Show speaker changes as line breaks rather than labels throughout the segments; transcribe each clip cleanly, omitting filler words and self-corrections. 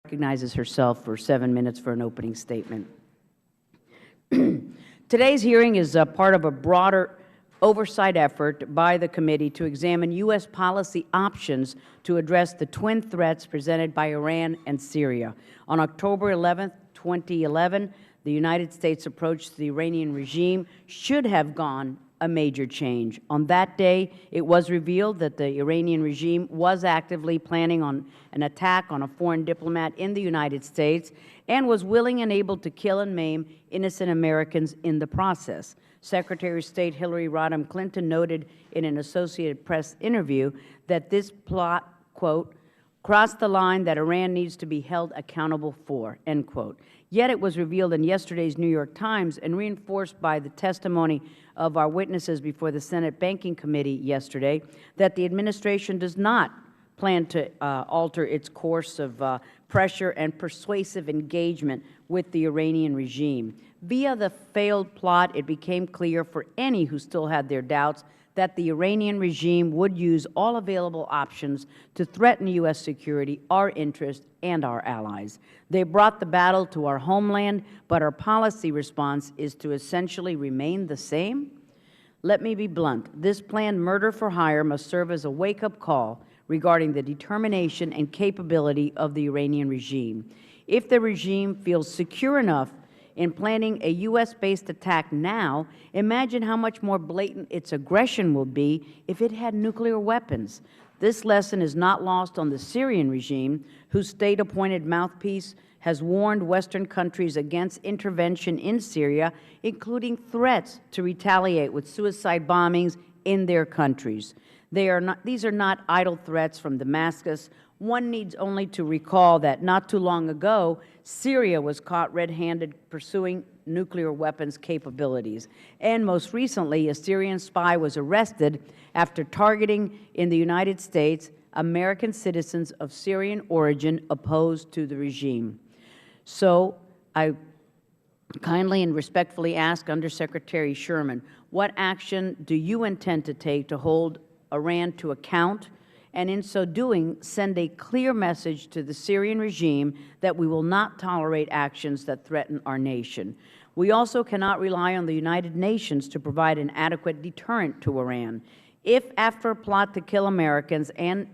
recognizes herself for 7 minutes for an opening statement. Today's hearing is part of a broader oversight effort by the committee to examine U.S. policy options to address the twin threats presented by Iran and Syria. On October 11, 2011, the United States approach to the Iranian regime should have gone a major change. On that day, it was revealed that the Iranian regime was actively planning on an attack on a foreign diplomat in the United States and was willing and able to kill and maim innocent Americans in the process. Secretary of State Hillary Rodham Clinton noted in an Associated Press interview that this plot, quote, crossed the line that Iran needs to be held accountable for, end quote. Yet it was revealed in yesterday's New York Times and reinforced by the testimony of our witnesses before the Senate Banking Committee yesterday that the administration does not plan to alter its course of pressure and persuasive engagement with the Iranian regime. Via the failed plot, it became clear for any who still had their doubts that the Iranian regime would use all available options to threaten U.S. security, our interests, and our allies. They brought the battle to our homeland, but our policy response is to essentially remain the same? Let me be blunt. This planned murder for hire must serve as a wake-up call regarding the determination and capability of the Iranian regime. If the regime feels secure enough in planning a U.S.-based attack now, imagine how much more blatant its aggression will be if it had nuclear weapons. This lesson is not lost on the Syrian regime, whose state-appointed mouthpiece has warned Western countries against intervention in Syria, including threats to retaliate with suicide bombings in their countries. These are not idle threats from Damascus. One needs only to recall that not too long ago, Syria was caught red-handed pursuing nuclear weapons capabilities. And most recently, a Syrian spy was arrested after targeting in the United States American citizens of Syrian origin opposed to the regime. So I kindly and respectfully ask Undersecretary Sherman, what action do you intend to take to hold Iran to account, and in so doing, send a clear message to the Syrian regime that we will not tolerate actions that threaten our nation? We also cannot rely on the United Nations to provide an adequate deterrent to Iran. If, after a plot to kill Americans and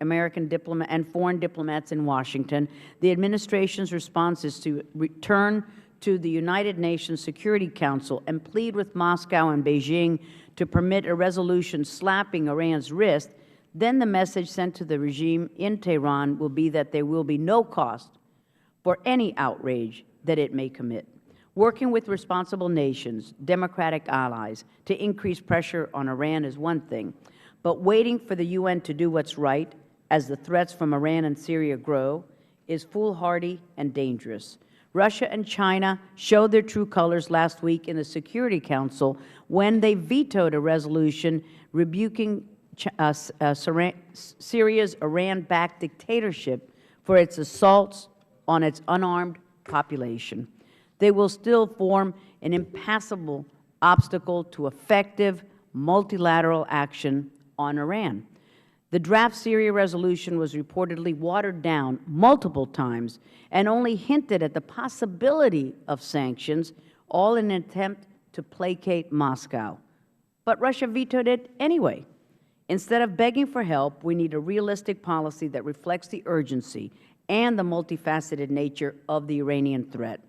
foreign diplomats in Washington, the administration's response is to return to the United Nations Security Council and plead with Moscow and Beijing to permit a resolution slapping Iran's wrist, then the message sent to the regime in Tehran will be that there will be no cost for any outrage that it may commit. Working with responsible nations, democratic allies, to increase pressure on Iran is one thing, but waiting for the UN to do what's right as the threats from Iran and Syria grow is foolhardy and dangerous. Russia and China showed their true colors last week in the Security Council when they vetoed a resolution rebuking Syria's Iran-backed dictatorship for its assaults on its unarmed population. They will still form an impassable obstacle to effective multilateral action on Iran. The draft Syria resolution was reportedly watered down multiple times and only hinted at the possibility of sanctions, all in an attempt to placate Moscow. But Russia vetoed it anyway. Instead of begging for help, we need a realistic policy that reflects the urgency and the multifaceted nature of the Iranian threat.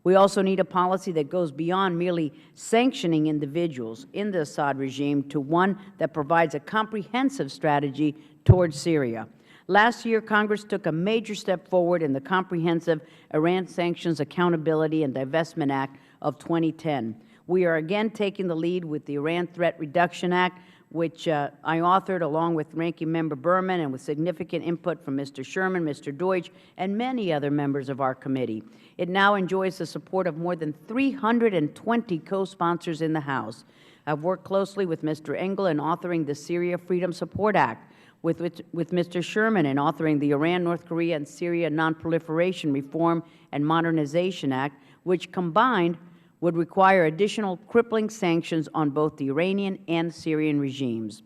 We also need a policy that goes beyond merely sanctioning individuals in the Assad regime to one that provides a comprehensive strategy towards Syria. Last year, Congress took a major step forward in the Comprehensive Iran Sanctions Accountability and Divestment Act of 2010. We are again taking the lead with the Iran Threat Reduction Act, which I authored along with Ranking Member Berman and with significant input from Mr. Sherman, Mr. Deutsch, and many other members of our committee. It now enjoys the support of more than 320 co-sponsors in the House. I've worked closely with Mr. Engel in authoring the Syria Freedom Support Act, with Mr. Sherman in authoring the Iran, North Korea, and Syria Non-Proliferation Reform and Modernization Act, which combined would require additional crippling sanctions on both the Iranian and Syrian regimes.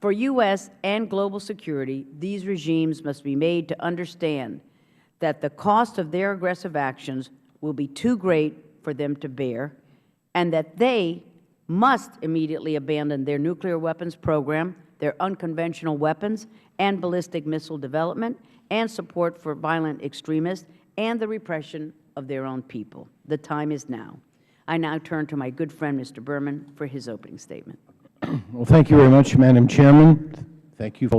For U.S. and global security, these regimes must be made to understand that the cost of their aggressive actions will be too great for them to bear, and that they must immediately abandon their nuclear weapons program, their unconventional weapons and ballistic missile development, and support for violent extremists, and the repression of their own people. The time is now. I now turn to my good friend, Mr. Berman, for his opening statement.
Well, thank you very much, Madam Chairman. Thank you.